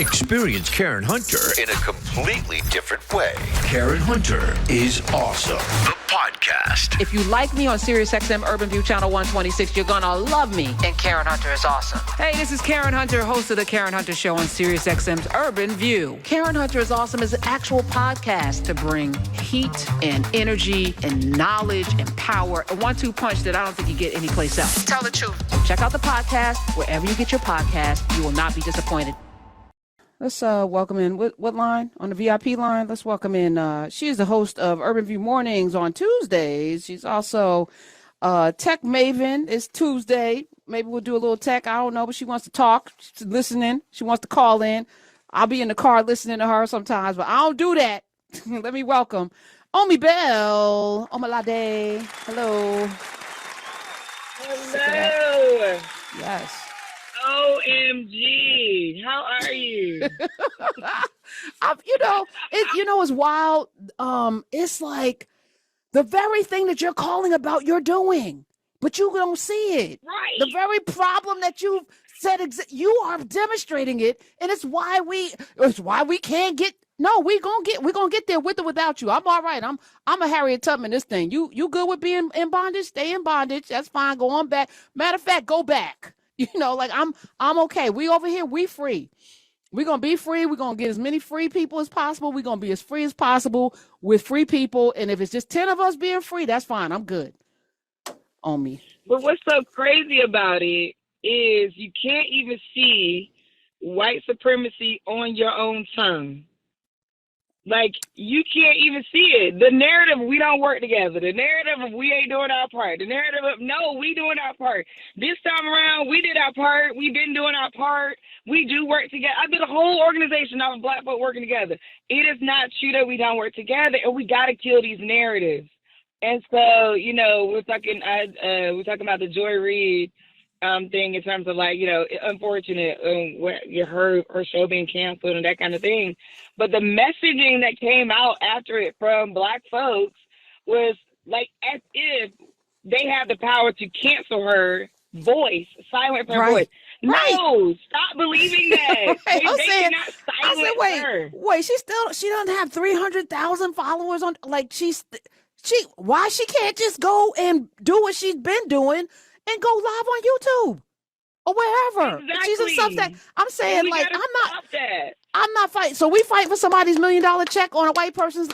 Experience Karen Hunter in a completely different way. Karen Hunter is awesome. The podcast. If you like me on SiriusXM Urban View Channel 126, you're going to love me. And Karen Hunter is awesome. Hey, this is Karen Hunter, host of The Karen Hunter Show on SiriusXM's Urban View. Karen Hunter is awesome is an actual podcast to bring heat and energy and knowledge and power. A 1-2 punch that I don't think you get anyplace else. Tell the truth. Check out the podcast wherever you get your podcast. You will not be disappointed. Let's welcome in, what line? On the VIP line, let's welcome in, she is the host of Urban View Mornings on Tuesdays. She's also tech maven. It's Tuesday. Maybe we'll do a little tech. I don't know, but she wants to talk. She's listening. She wants to call in. I'll be in the car listening to her sometimes, but I don't do that. Let me welcome Omi Bell. Omalade. Hello. Hello. Yes. OMG. How are you? It's wild. It's like the very thing that you're calling about, you're doing, but you don't see it. Right. The very problem that you said, you are demonstrating it, and it's why we can't get. No, we're gonna get there with or without you. I'm all right. I'm a Harriet Tubman. This thing. You good with being in bondage? Stay in bondage. That's fine. Go on back. Matter of fact, go back. I'm okay. We over here, we free. We're going to be free. We're going to get as many free people as possible. We're going to be as free as possible with free people. And if it's just 10 of us being free, that's fine. I'm good. On me. But what's so crazy about it is you can't even see white supremacy on your own tongue. Like, you can't even see it. The narrative, we don't work together. The narrative of we ain't doing our part. The narrative of, no, we doing our part. This time around, we did our part. We've been doing our part. We do work together. I built a whole organization off of Black folk working together. It is not true that we don't work together, and we got to kill these narratives. And so, we're talking about the Joy Reid thing in terms of unfortunate her show being canceled and that kind of thing. But the messaging that came out after it from Black folks was like as if they have the power to cancel her voice, silence her voice. No, stop believing that. They cannot silence her. Wait, she doesn't have 300,000 followers on. Like why she can't just go and do what she's been doing and go live on YouTube or wherever. Exactly. She's a Substack. I'm saying, I'm not fighting. So we fight for somebody's $1 million check on a white person's.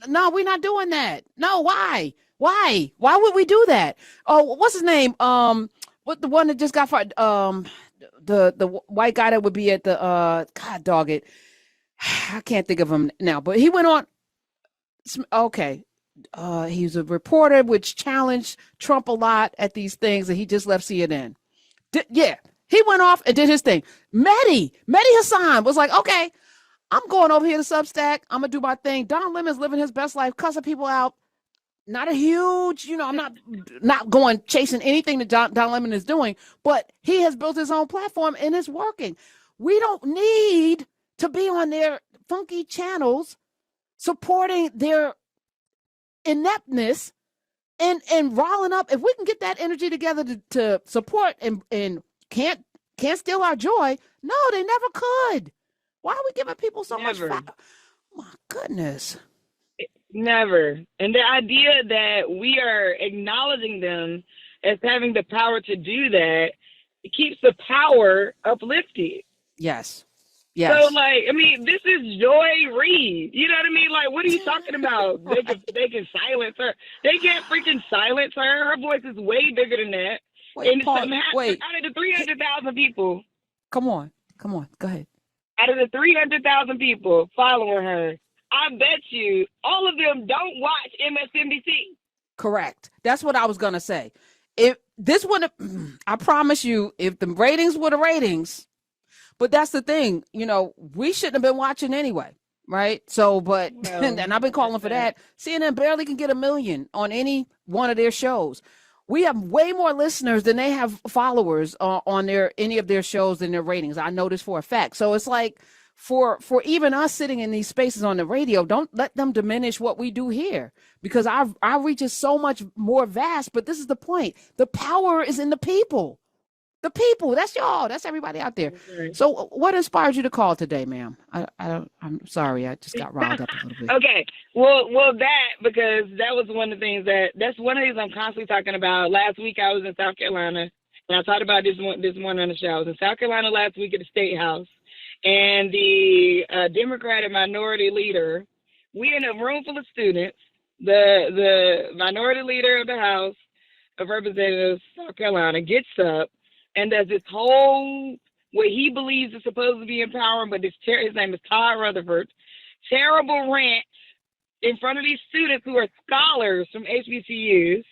No, we're not doing that. No, why? Why would we do that? Oh, what's his name? What the one that just got fired? The white guy that would be at the God dog it. I can't think of him now, but he went on. Okay. He's a reporter which challenged Trump a lot at these things, and he just left CNN. He went off and did his thing. Mehdi Hassan was like, okay, I'm going over here to Substack. I'm going to do my thing. Don Lemon's living his best life, cussing people out. Not a huge, I'm not going chasing anything that Don Lemon is doing, but he has built his own platform and it's working. We don't need to be on their funky channels supporting their ineptness and riling up. If we can get that energy together to support and can't steal our joy, no, they never could. Why are we giving people so much fire? My goodness. Never. And the idea that we are acknowledging them as having the power to do that, it keeps the power uplifted. Yes. So, this is Joy Reid. You know what I mean? Like, what are you talking about? They can silence her. They can't freaking silence her. Her voice is way bigger than that. Wait. Out of the 300,000 people. Come on. Go ahead. Out of the 300,000 people following her, I bet you all of them don't watch MSNBC. Correct. That's what I was going to say. If this would have, I promise you, if the ratings were the ratings, but that's the thing, we shouldn't have been watching anyway, right? So, but, and I've been calling for that. CNN barely can get 1 million on any one of their shows. We have way more listeners than they have followers on any of their shows than their ratings. I know this for a fact. So it's like, for even us sitting in these spaces on the radio, don't let them diminish what we do here, because our reach is so much more vast. But this is the point. The power is in the people. The people. That's y'all. That's everybody out there. Okay. So what inspired you to call today, ma'am? I'm sorry. I just got riled up a little bit. Okay. Well, because that was one of the things that's one of the things I'm constantly talking about. Last week I was in South Carolina, and I talked about this morning on the show. I was in South Carolina last week at the State House, and the Democratic minority leader, we in a room full of students, the minority leader of the House of Representatives, South Carolina, gets up and does this whole, what he believes is supposed to be empowering, but his name is Todd Rutherford, terrible rant in front of these students who are scholars from HBCUs,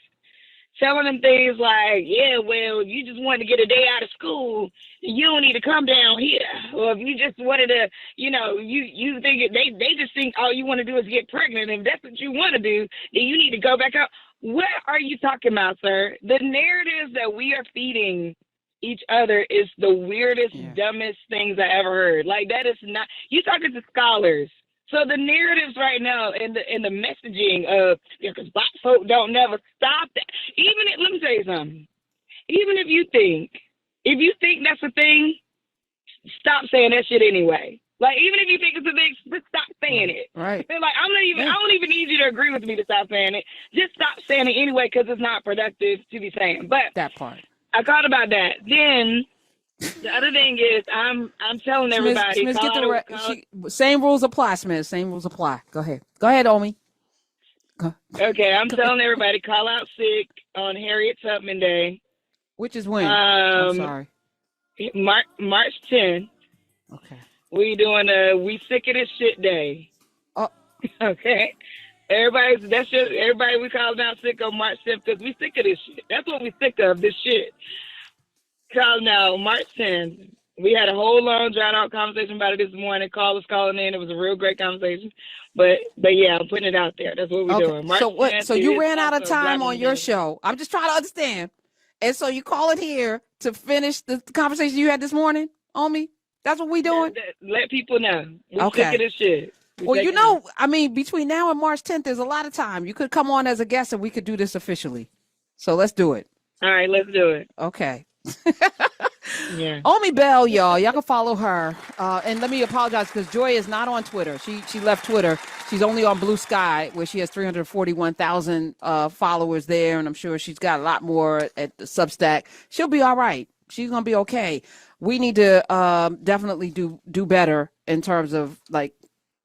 telling them things like, yeah, well, you just wanted to get a day out of school, you don't need to come down here. Or if you just wanted to, you think they just think all you want to do is get pregnant. And if that's what you want to do, then you need to go back out. What are you talking about, sir? The narratives that we are feeding each other is the weirdest, dumbest things I ever heard. Like, that is not, you talking to scholars. So the narratives right now and the messaging of, because black folk don't never stop that. Let me tell you something. Even if you think that's a thing, stop saying that shit anyway. Like, even if you think it's a thing, just stop saying it. Right. Like, I don't even need you to agree with me to stop saying it. Just stop saying it anyway, because it's not productive to be saying. But that part. I thought about that. Then the other thing is, I'm telling everybody. Same rules apply, Smith. Same rules apply. Go ahead, Omi. Okay, I'm telling everybody, call out sick on Harriet Tubman Day. Which is when? I'm sorry. March 10th. Okay. We doing we sick of this shit day. Oh. Okay. Everybody we calling out sick on March 10th because we sick of this shit. That's what we sick of, this shit. Calling out March 10th. We had a whole long drawn out conversation about it this morning. Callers calling in. It was a real great conversation. But yeah, I'm putting it out there. That's what we're doing. March 10th, so you ran out of time on your show. I'm just trying to understand. And so you call it here to finish the conversation you had this morning, Omi? That's what we doing? Let people know. We're sick of this shit. Well, between now and March 10th, there's a lot of time. You could come on as a guest and we could do this officially. So let's do it. All right, let's do it. Okay. Yeah. Omi Bell, y'all can follow her. And let me apologize because Joy is not on Twitter. She left Twitter. She's only on Blue Sky, where she has 341,000 followers there. And I'm sure she's got a lot more at the Substack. She'll be all right. She's going to be okay. We need to definitely do better in terms of like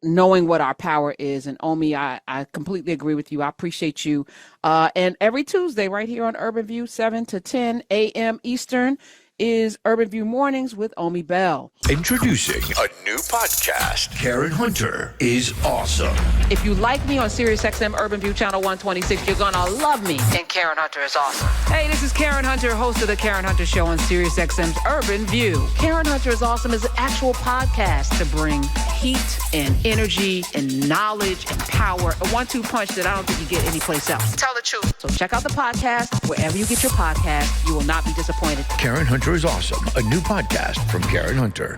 knowing what our power is. And Omi, I completely agree with you. I appreciate you. And every Tuesday right here on Urban View, 7 to 10 a.m. Eastern, is Urban View Mornings with Omi Bell. Introducing a new podcast. Karen Hunter is awesome. If you like me on SiriusXM Urban View Channel 126, you're gonna love me. And Karen Hunter is awesome. Hey, this is Karen Hunter, host of the Karen Hunter Show on SiriusXM's Urban View. Karen Hunter is Awesome is an actual podcast to bring heat and energy and knowledge and power. A 1-2 punch that I don't think you get anyplace else. Tell the truth. So check out the podcast wherever you get your podcast. You will not be disappointed. Karen Hunter is Awesome, a new podcast from Karen Hunter.